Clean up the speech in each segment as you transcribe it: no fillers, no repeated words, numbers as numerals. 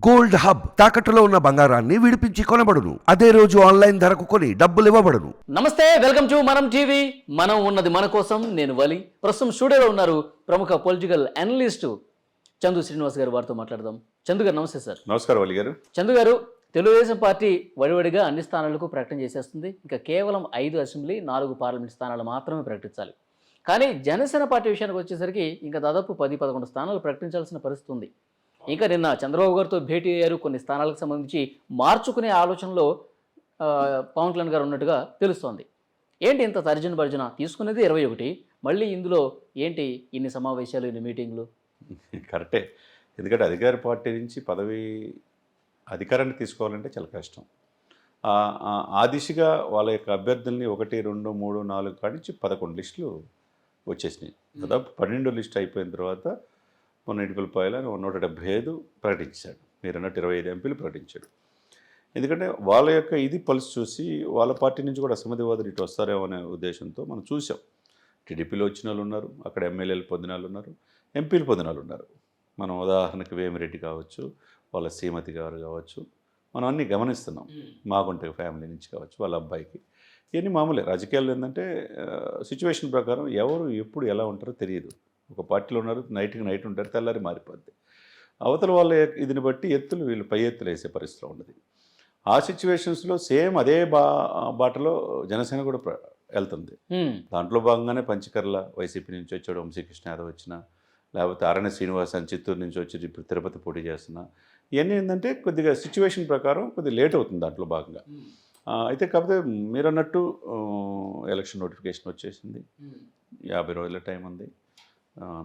Gold hub తాకట్టులో ఉన్న బంగారాన్ని విడిపించి కొనబడును. అదే రోజు ఆన్లైన్ ధరకు కొని డబ్బులు ఇవ్వబడును. నమస్తే, వెల్కమ్ టు మనం టీవీ. మనం ఉన్నది మన కోసం. నేను వలి. ప్రస్తుతం స్టూడియోలో ఉన్నారు ప్రముఖ పొలిటికల్ అనలిస్ట్ చందు శ్రీనివాస్ గారు. వారితో మాట్లాడదాం. చందు గారు నమస్తే సార్. నమస్కారం వలి గారు. చందు గారు, తెలుగుదేశం పార్టీ వడివడిగా అన్ని స్థానాలకు ప్రకటన చేసేస్తుంది. ఇంకా కేవలం 5 అసెంబ్లీ 4 పార్లమెంట్ స్థానాలు మాత్రమే ప్రకటించాలి. కానీ జనసేన పార్టీ విషయానికి వచ్చేసరికి ఇంకా దాదాపు 10-11 స్థానాలు ప్రకటించాల్సిన పరిస్థితి ఉంది. ఇంకా నిన్న చంద్రబాబు గారితో భేటీ అయ్యారు. కొన్ని స్థానాలకు సంబంధించి మార్చుకునే ఆలోచనలో పవన్ కళ్యాణ్ గారు ఉన్నట్టుగా తెలుస్తోంది. ఏంటి ఇంత తర్జన భర్జన? తీసుకునేది 21, మళ్ళీ ఇందులో ఏంటి ఇన్ని సమావేశాలు, ఇన్ని మీటింగ్లు? కరెక్టే. ఎందుకంటే అధికార పార్టీ నుంచి పదవి అధికారాన్ని తీసుకోవాలంటే చాలా కష్టం. ఆ దిశగా వాళ్ళ యొక్క అభ్యర్థుల్ని 1, 2, 3, 4 కాడి నుంచి 11 లిస్టులు వచ్చేసినాయి. దాదాపు 12 లిస్ట్ అయిపోయిన తర్వాత మొన్న ఇటుకలపాయల 175 ప్రకటించాడు. మీరు అన్నట్టు 25 ఎంపీలు ప్రకటించాడు. ఎందుకంటే వాళ్ళ యొక్క ఇది పల్స్ చూసి వాళ్ళ పార్టీ నుంచి కూడా అసమ్మతివాదులు ఇటు వస్తారేమో అనే ఉద్దేశంతో మనం చూసాం. టీడీపీలో వచ్చిన వాళ్ళు ఉన్నారు, అక్కడ ఎమ్మెల్యేలు పొందినాలు ఉన్నారు, ఎంపీలు పొందినాలు ఉన్నారు. మనం ఉదాహరణకు వేమిరెడ్డి కావచ్చు, వాళ్ళ శ్రీమతి గారు కావచ్చు, మనం అన్నీ గమనిస్తున్నాం. మాగుంట ఫ్యామిలీ నుంచి కావచ్చు, వాళ్ళ అబ్బాయికి. ఇవన్నీ మామూలే. రాజకీయాలు ఏంటంటే సిచ్యువేషన్ ప్రకారం ఎవరు ఎప్పుడు ఎలా ఉంటారో తెలియదు. ఒక పార్టీలో ఉన్నారు, నైట్కి నైట్ ఉంటారు, తెల్లారి మారిపోద్ది. అవతల వాళ్ళ ఇదిని బట్టి ఎత్తులు వీళ్ళు పై ఎత్తులు వేసే పరిస్థితిలో ఉన్నది. ఆ సిచ్యువేషన్స్లో సేమ్ అదే బాటలో జనసేన కూడా వెళ్తుంది. దాంట్లో భాగంగానే పంచకర్ల వైసీపీ నుంచి వచ్చాడు, వంశీకృష్ణ యాదవ్ వచ్చిన, లేకపోతే అరణ్య శ్రీనివాస్ అని చిత్తూరు నుంచి వచ్చి ఇప్పుడు తిరుపతి పోటీ చేస్తున్నా. ఇవన్నీ ఏంటంటే కొద్దిగా సిచ్యువేషన్ ప్రకారం కొద్దిగా లేట్ అవుతుంది దాంట్లో భాగంగా. అయితే కాకపోతే మీరు అన్నట్టు ఎలక్షన్ నోటిఫికేషన్ వచ్చేసింది. 50 రోజుల టైం ఉంది.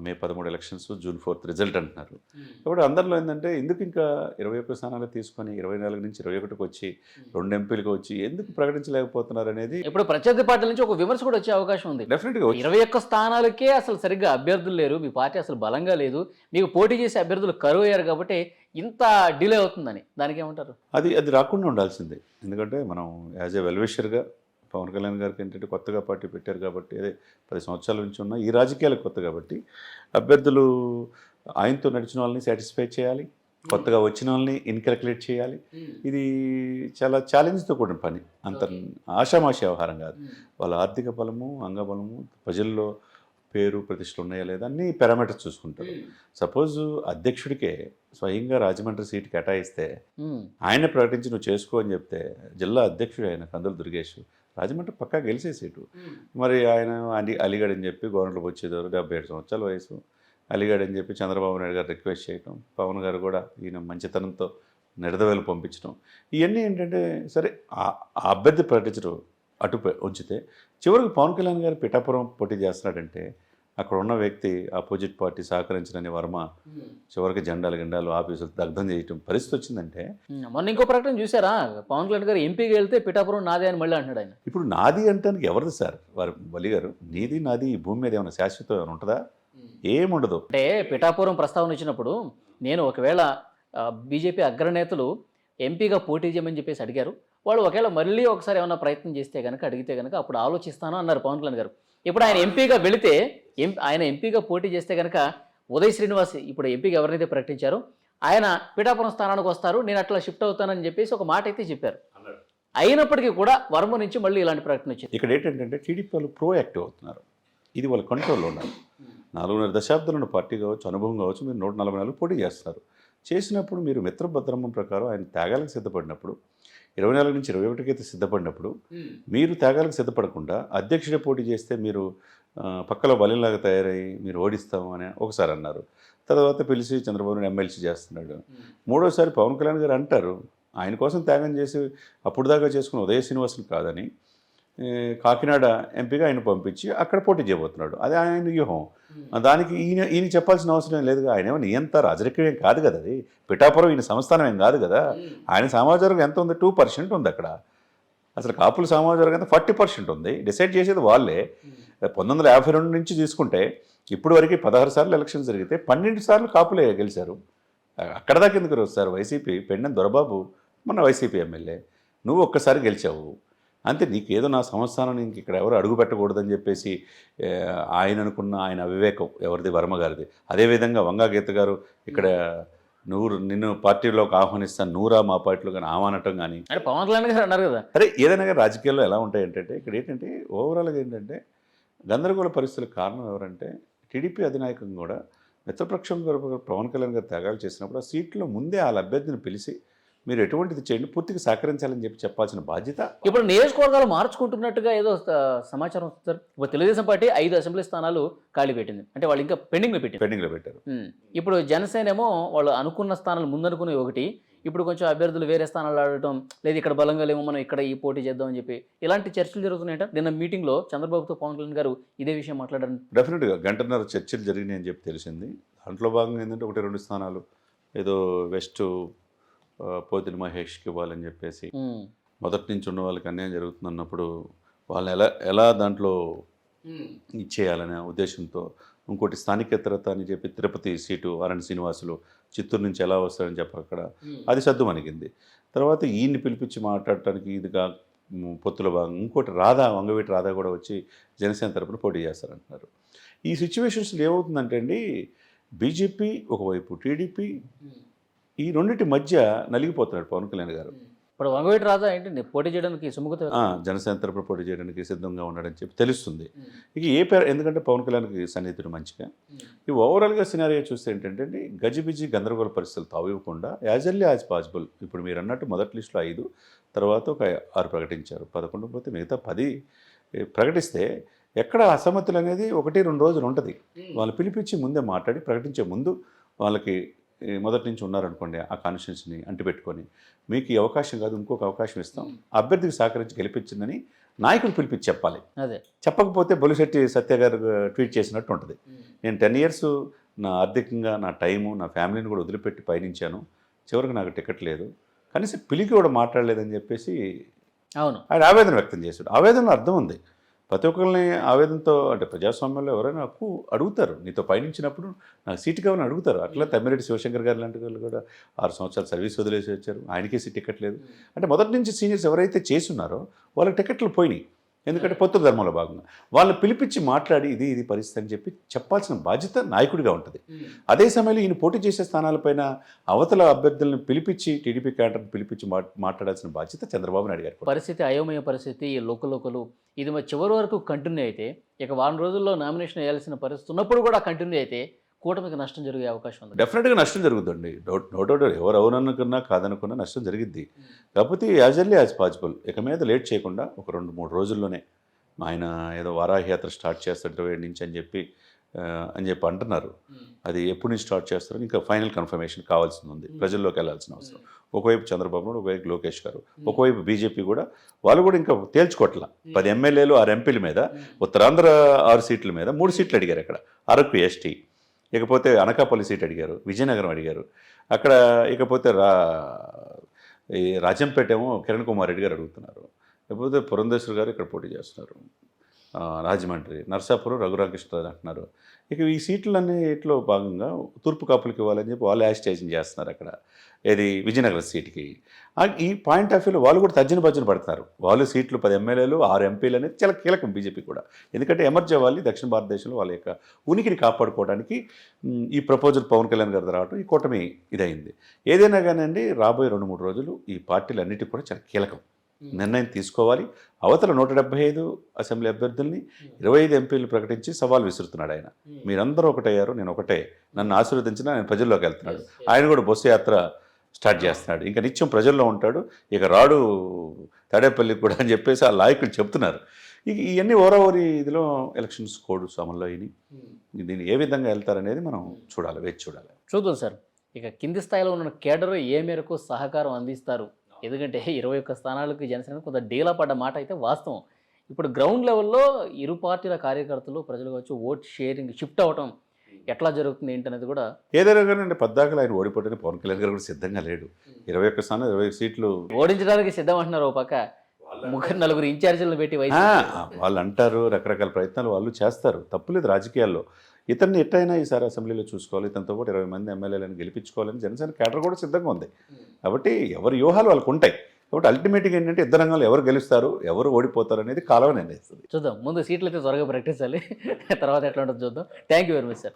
మే 13 ఎలక్షన్స్, జూన్ 4 రిజల్ట్ అంటున్నారు. కాబట్టి అందరిలో ఏంటంటే ఎందుకు ఇంకా 21 స్థానాలు తీసుకొని 24 నుంచి 21కి వచ్చి 2 ఎంపీలకు వచ్చి ఎందుకు ప్రకటించలేకపోతున్నారు అనేది ఇప్పుడు ప్రత్యర్థి పార్టీల నుంచి ఒక విమర్శ కూడా వచ్చే అవకాశం ఉంది. డెఫినెట్గా 21 స్థానాలకే అసలు సరిగ్గా అభ్యర్థులు లేరు, మీ పార్టీ అసలు బలంగా లేదు, మీకు పోటీ చేసే అభ్యర్థులు కరువు అయ్యారు కాబట్టి ఇంత డిలే అవుతుందని దానికి ఏమంటారు? అది రాకుండా ఉండాల్సిందే. ఎందుకంటే మనం యాజ్ ఏ వెల్విషర్గా పవన్ కళ్యాణ్ గారికి ఏంటంటే కొత్తగా పార్టీ పెట్టారు కాబట్టి, అదే 10 సంవత్సరాల నుంచి ఉన్న ఈ రాజకీయాలకు కొత్త కాబట్టి అభ్యర్థులు ఆయనతో నడిచిన వాళ్ళని సాటిస్ఫై చేయాలి, కొత్తగా వచ్చిన వాళ్ళని ఇన్కాల్కులేట్ చేయాలి. ఇది చాలా ఛాలెంజ్తో కూడిన పని. అంత ఆషామాషి వ్యవహారం కాదు. వాళ్ళ ఆర్థిక బలము, అంగబలము, ప్రజల్లో పేరు ప్రతిష్టలు ఉన్నాయా లేదా అన్ని పారామీటర్స్ చూసుకుంటారు. సపోజ్ అధ్యక్షుడికే స్వయంగా రాజమండ్రి సీటు కేటాయిస్తే ఆయన ప్రకటించి నువ్వు చేసుకో అని చెప్తే జిల్లా అధ్యక్షుడు ఆయన కందుల దుర్గేష్ రాజమండ్రి పక్కా గెలిచే సీటు. మరి ఆయన అలీగఢ్ అని చెప్పి గవర్నర్కి వచ్చేదారు, 77 సంవత్సరాల వయసు. అలీగఢ్ అని చెప్పి చంద్రబాబు నాయుడు గారు రిక్వెస్ట్ చేయటం, పవన్ గారు కూడా ఈయన మంచితనంతో నిడదవేలు పంపించడం, ఇవన్నీ ఏంటంటే సరే ఆ అభ్యర్థి ప్రకటించడం అటు ఉంచితే చివరికి పవన్ కళ్యాణ్ గారు పిఠాపురం పోటీ చేస్తున్నాడంటే అక్కడ ఉన్న వ్యక్తి ఆపోజిట్ పార్టీ సహకరించడని వర్మ చివరికి జెండాలు ఆఫీసులు దగ్ధం చేయటం పరిస్థితి వచ్చిందంటే. మొన్న ఇంకో ప్రకటన చూసారా? పవన్ కళ్యాణ్ గారు ఎంపీకి వెళ్తే పిఠాపురం నాదే అని మళ్ళీ అంటున్నాడు ఆయన. ఇప్పుడు నాది అంటానికి ఎవరిది సార్? వారు వలి గారు, నీది నాది ఈ భూమి మీద ఏమైనా శాశ్వతం ఏమైనా ఉంటుందా? ఏముండదు. అంటే పిఠాపురం ప్రస్తావన వచ్చినప్పుడు నేను ఒకవేళ బీజేపీ అగ్రనేతలు ఎంపీగా పోటీ చేయమని చెప్పేసి అడిగారు, వాళ్ళు ఒకవేళ మళ్ళీ ఒకసారి ఏమైనా ప్రయత్నం చేస్తే కనుక, అడిగితే కనుక అప్పుడు ఆలోచిస్తాను అన్నారు పవన్ కళ్యాణ్ గారు. ఇప్పుడు ఆయన ఎంపీగా వెళితే, ఆయన ఎంపీగా పోటీ చేస్తే కనుక ఉదయ్ శ్రీనివాస్ ఇప్పుడు ఎంపీగా ఎవరినైతే ప్రకటించారో ఆయన పిఠాపురం స్థానానికి వస్తారు, నేను అట్లా షిఫ్ట్ అవుతానని చెప్పేసి ఒక మాట అయితే చెప్పారు. అయినప్పటికీ కూడా వర్మ నుంచి మళ్ళీ ఇలాంటి ప్రకటన వచ్చింది. ఇక్కడ ఏంటంటే టీడీపీ వాళ్ళు ప్రోయాక్టివ్ అవుతున్నారు. ఇది వాళ్ళ కంట్రోల్లో ఉన్నారు. 4.5 దశాబ్దాల పార్టీ కావచ్చు, అనుభవం కావచ్చు, మీరు 144 పోటీ చేస్తున్నారు. చేసినప్పుడు మీరు మిత్రభద్రమం ప్రకారం ఆయన త్యాగాలకు సిద్ధపడినప్పుడు, 24 నుంచి 21కి అయితే సిద్ధపడినప్పుడు, మీరు త్యాగాలకు సిద్ధపడకుండా అధ్యక్షుడే పోటీ చేస్తే మీరు పక్కలో బలంలాగా తయారయ్యి మీరు ఓడిస్తాము అని ఒకసారి అన్నారు. తర్వాత పిలిచి చంద్రబాబు నాయుడు ఎమ్మెల్సీ చేస్తున్నాడు. మూడోసారి పవన్ కళ్యాణ్ గారు అంటారు ఆయన కోసం త్యాగం చేసి అప్పుడు దాకా చేసుకున్న ఉదయ శ్రీనివాసులు కాదని కాకినాడ ఎంపీగా ఆయన పంపించి అక్కడ పోటీ చేయబోతున్నాడు. అదే ఆయన వ్యూహం. దానికి ఈయన చెప్పాల్సిన అవసరం లేదు. ఆయన ఏమో నియంత రాజకీయం ఏం కాదు కదా, అది పిఠాపురం ఈయన సంస్థానం ఏం కాదు కదా. ఆయన సమాజవర్గం ఎంత ఉంది? 2% ఉంది అక్కడ. అసలు కాపుల సమాజవర్గం ఎంత 40% ఉంది. డిసైడ్ చేసేది వాళ్ళే. 1952 నుంచి తీసుకుంటే ఇప్పుడు వరకు 16 సార్లు ఎలక్షన్ జరిగితే 12 సార్లు కాపులే గెలిచారు. అక్కడ దాకా ఎందుకు వస్తారు? వైసీపీ పెండెం దొరబాబు మొన్న వైసీపీ ఎమ్మెల్యే, నువ్వు ఒక్కసారి గెలిచావు అంతే. నీకేదో నా సంస్థానం ఇంక ఇక్కడ ఎవరు అడుగు పెట్టకూడదని చెప్పేసి ఆయన అనుకున్న ఆయన అవివేకం ఎవరిది? వర్మ గారిది. అదేవిధంగా వంగా గీత గారు ఇక్కడ నిన్ను పార్టీలోకి ఆహ్వానిస్తాను, నువ్వురా మా పార్టీలో కానీ ఆహ్వానటం కానీ. అంటే పవన్ కళ్యాణ్ గారు అన్నారు కదా. సరే, ఏదైనా కానీ రాజకీయాల్లో ఎలా ఉంటాయి అంటే ఇక్కడ ఏంటంటే ఓవరాల్గా ఏంటంటే గందరగోళ పరిస్థితులకు కారణం ఎవరంటే టీడీపీ అధినాయకం కూడా మిత్రపక్షం గారు పవన్ కళ్యాణ్ గారు త్యాగాలు చేసినప్పుడు ఆ సీట్లో ముందే వాళ్ళ అభ్యర్థిని పిలిచి మీరు ఎటువంటిది చేయండి, పూర్తిగా సహకరించాలని చెప్పాల్సిన బాధ్యత. ఇప్పుడు నియోజకవర్గాలు మార్చుకుంటున్నట్టుగా ఏదో సమాచారం వస్తుంది. ఇప్పుడు తెలుగుదేశం పార్టీ 5 అసెంబ్లీ స్థానాలు ఖాళీ పెట్టింది, అంటే వాళ్ళు ఇంకా పెండింగ్లో పెట్టారు. ఇప్పుడు జనసేన ఏమో వాళ్ళు అనుకున్న స్థానాలు ముందనుకునే ఒకటి, ఇప్పుడు కొంచెం అభ్యర్థులు వేరే స్థానాలు ఆడటం లేదు, ఇక్కడ బలంగా లేమో మనం ఇక్కడ ఈ పోటీ చేద్దామని చెప్పి ఇలాంటి చర్చలు జరుగుతున్నాయంట. నిన్న మీటింగ్లో చంద్రబాబుతో పవన్ కళ్యాణ్ గారు ఇదే విషయం మాట్లాడారు. డెఫినెట్గా గంటన్నర చర్చలు జరిగినాయి అని చెప్పి తెలిసింది. దాంట్లో భాగంగా ఏంటంటే 1-2 స్థానాలు ఏదో వెస్ట్ పోతిని మహేష్కి ఇవ్వాలని చెప్పేసి మొదటి నుంచి ఉన్న వాళ్ళకి అన్యాయం జరుగుతుంది అన్నప్పుడు వాళ్ళు ఎలా దాంట్లో ఇచ్చేయాలనే ఉద్దేశంతో, ఇంకోటి స్థానికేతరత అని చెప్పి తిరుపతి సీటు అరణ్ శ్రీనివాసులు చిత్తూరు నుంచి ఎలా వస్తారని చెప్పి అక్కడ అది సద్దు మనకింది. తర్వాత ఈయన్ని పిలిపించి మాట్లాడటానికి ఇదిగా పొత్తుల భాగం ఇంకోటి వంగవీటి రాధా కూడా వచ్చి జనసేన తరపున పోటీ చేస్తారంటున్నారు. ఈ సిచ్యువేషన్స్లో ఏమవుతుందంటే అండి, బీజేపీ ఒకవైపు, టీడీపీ ఈ రెండింటి మధ్య నలిగిపోతున్నాడు పవన్ కళ్యాణ్ గారు. ఇప్పుడు వంగవీటి రాధా ఏంటంటే పోటీ చేయడానికి సుముఖత జనసేన తరపున పోటీ చేయడానికి సిద్ధంగా ఉన్నాడని చెప్పి తెలుస్తుంది. ఇక ఎందుకంటే పవన్ కళ్యాణ్కి సన్నిహితుడు మంచిగా. ఈ ఓవరాల్గా సినారియో చూస్తే ఏంటంటే గజిబిజి గందరగోళ పరిస్థితులు తావివ్వకుండా యాజ్ ఎర్లీ యాజ్ పాసిబుల్, ఇప్పుడు మీరు అన్నట్టు మొదటి లిస్టులో 5, తర్వాత ఒక 6 ప్రకటించారు, 11 పోతే మిగతా 10 ప్రకటిస్తే ఎక్కడ అసమ్మతులు అనేది 1-2 రోజులు ఉంటుంది. వాళ్ళు పిలిపించి ముందే మాట్లాడి ప్రకటించే ముందు వాళ్ళకి మొదటి నుంచి ఉన్నారనుకోండి, ఆ కాన్స్టిట్యూన్సీని అంటిపెట్టుకొని మీకు ఈ అవకాశం కాదు ఇంకొక అవకాశం ఇస్తాం, అభ్యర్థికి సహకరించి గెలిపించిందని నాయకులు పిలిపించి చెప్పాలి. అదే చెప్పకపోతే బొలిశెట్టి సత్య గారు ట్వీట్ చేసినట్టు ఉంటుంది. నేను 10 years నా ఆర్థికంగా నా టైము నా ఫ్యామిలీని కూడా వదిలిపెట్టి పయనించాను, చివరికి నాకు టికెట్ లేదు, కనీసం పిలికి కూడా మాట్లాడలేదని చెప్పేసి ఆయన ఆవేదన వ్యక్తం చేశాడు. ఆవేదనలో అర్థం ఉంది. ప్రతి ఒక్కరిని ఆవేదనతో, అంటే ప్రజాస్వామ్యంలో ఎవరైనా హక్కు అడుగుతారు, నీతో పయనించినప్పుడు నాకు సీటు కావాలని అడుగుతారు. అట్లా తమ్మిరెడ్డి శివశంకర్ గారు లాంటి వాళ్ళు కూడా 6 సంవత్సరాలు సర్వీస్ వదిలేసి వచ్చారు, ఆయనకే టికెట్ లేదు. అంటే మొదటి నుంచి సీనియర్స్ ఎవరైతే చేస్తున్నారో వాళ్ళకి టికెట్లు పోయినాయి, ఎందుకంటే పొత్తు ధర్మంలో భాగంగా వాళ్ళని పిలిపించి మాట్లాడి ఇది పరిస్థితి అని చెప్పి చెప్పాల్సిన బాధ్యత నాయకుడిగా ఉంటుంది. అదే సమయంలో ఈయన పోటీ చేసే స్థానాలపైన అవతల అభ్యర్థులను పిలిపించి టీడీపీ క్యాడర్ని పిలిపించి మాట్లాడాల్సిన బాధ్యత చంద్రబాబు నాయుడు గారి పరిస్థితి. అయోమయ పరిస్థితి, లోకలు ఇది మరి చివరి వరకు కంటిన్యూ అయితే, ఇక వారం రోజుల్లో నామినేషన్ వేయాల్సిన పరిస్థితి ఉన్నప్పుడు కూడా కంటిన్యూ అయితే కూటమికి నష్టం జరిగే అవకాశం ఉంది. డెఫినెట్గా నష్టం జరుగుతుంది. నో డౌట్, ఎవరు అవుననుకున్నా కాదనుకున్నా నష్టం జరిగిద్ది. కాకపోతే యాజ్ ఎర్లీ యాజ్ పాసిబుల్ ఇక మీద లేట్ చేయకుండా ఒక 2-3 రోజుల్లోనే ఆయన ఏదో వారాహయాత్ర స్టార్ట్ చేస్తారు 27 నుంచి అని చెప్పి అంటున్నారు. అది ఎప్పటి నుంచి స్టార్ట్ చేస్తారో ఇంకా ఫైనల్ కన్ఫర్మేషన్ కావాల్సి ఉంది, ప్రజల్లోకి వెళ్ళాల్సిన అవసరం. ఒకవైపు చంద్రబాబు నాయుడు, ఒకవైపు లోకేష్ గారు, ఒకవైపు బీజేపీ కూడా, వాళ్ళు కూడా ఇంకా తేల్చుకోవట్ల. 10 ఎమ్మెల్యేలు 6 ఎంపీల మీద, ఉత్తరాంధ్ర 6 సీట్ల మీద 3 సీట్లు అడిగారు. అక్కడ అరకు ఎస్టీ, ఇకపోతే అనకాపల్లి సీట్ అడిగారు, విజయనగరం అడిగారు, అక్కడ ఇకపోతే ఈ రాజంపేట ఏమో కిరణ్ కుమార్ రెడ్డి గారు అడుగుతున్నారు, లేకపోతే పురంధేశ్వర్ గారు ఇక్కడ పోటీ చేస్తున్నారు, రాజమండ్రి నర్సాపురం రఘురామకృష్ణరాజు అంటున్నారు. ఇక ఈ సీట్లన్నిట్లో భాగంగా తూర్పు కాపులకి ఇవ్వాలని చెప్పి వాళ్ళు యాజిటేషన్ చేస్తున్నారు. అక్కడ ఏది విజయనగరం సీట్కి ఈ పాయింట్ ఆఫ్ వ్యూలో వాళ్ళు కూడా తర్జన పడుతున్నారు. వాళ్ళు సీట్లు 10 ఎమ్మెల్యేలు 6 ఎంపీలు అనేది చాలా కీలకం బీజేపీ కూడా. ఎందుకంటే ఎమర్జ్ అవ్వాలి, దక్షిణ భారతదేశంలో వాళ్ళ యొక్క ఉనికిని కాపాడుకోవడానికి ఈ ప్రపోజల్ పవన్ కళ్యాణ్ గారు రావడం ఈ కూటమి ఇదైంది. ఏదైనా కానివ్వండి, రాబోయే 2-3 రోజులు ఈ పార్టీలు అన్నిటికీ కూడా చాలా కీలకం. నిర్ణయం తీసుకోవాలి. అవతల 175 అసెంబ్లీ అభ్యర్థుల్ని 25 ఎంపీలు ప్రకటించి సవాల్ విసురుతున్నాడు ఆయన. మీరందరూ ఒకటయ్యారు, నేను ఒకటే, నన్ను ఆశీర్వదించినా నేను ప్రజల్లోకి వెళ్తున్నాడు. ఆయన కూడా బస్సు యాత్ర స్టార్ట్ చేస్తున్నాడు, ఇంకా నిత్యం ప్రజల్లో ఉంటాడు, ఇక రాడు తాడేపల్లికి కూడా అని చెప్పేసి ఆ నాయకులు చెప్తున్నారు. ఇక ఇవన్నీ ఓవరావరి ఇదిలో ఎలక్షన్స్ కోడ్ అమల్లో అయినాయి. దీన్ని ఏ విధంగా వెళ్తారనేది మనం చూడాలి, వేచి చూడాలి. చూద్దాం సార్. ఇక కింది స్థాయిలో ఉన్న కేడర్ ఏ మేరకు సహకారం అందిస్తారు, ఎందుకంటే 21 స్థానాలకు జనసేన కొంత డీలా పడ్డ మాట అయితే వాస్తవం. ఇప్పుడు గ్రౌండ్ లెవెల్లో ఇరు పార్టీల కార్యకర్తలు ప్రజలు కావచ్చు ఓట్ షేరింగ్ షిఫ్ట్ అవ్వటం ఎట్లా జరుగుతుంది ఏంటనేది కూడా. ఏదైనా కానీ పద్దాకలు ఆయన ఓడిపోవడానికి పవన్ కళ్యాణ్ గారు కూడా సిద్ధంగా లేడు. 21 స్థానం 20 సీట్లు ఓడించడానికి సిద్ధం అంటున్నారు. ఓ పక్క 3-4 ఇన్ఛార్జీలను పెట్టి వాళ్ళు అంటారు, రకరకాల ప్రయత్నాలు వాళ్ళు చేస్తారు, తప్పులేదు రాజకీయాల్లో. ఇతన్ని ఎట్టయినా ఈసారి అసెంబ్లీలో చూసుకోవాలి, ఇతనితో పాటు 20 మంది ఎమ్మెల్యేలను గెలిపించుకోవాలని జనసేన కేడర్ కూడా సిద్ధంగా ఉంది. కాబట్టి ఎవరి వ్యూహాలు వాళ్ళకు ఉంటాయి. కాబట్టి అల్టిమేట్గా ఏంటంటే ఇద్దరు రంగాల్లో ఎవరు గెలుస్తారు, ఎవరు ఓడిపోతారు అనేది కాలం నిర్ణయిస్తుంది. చూద్దాం. ముందు సీట్లు అయితే త్వరగా ప్రకటించాలి, తర్వాత ఎట్లా ఉంటుందో చూద్దాం. Thank you very much sir.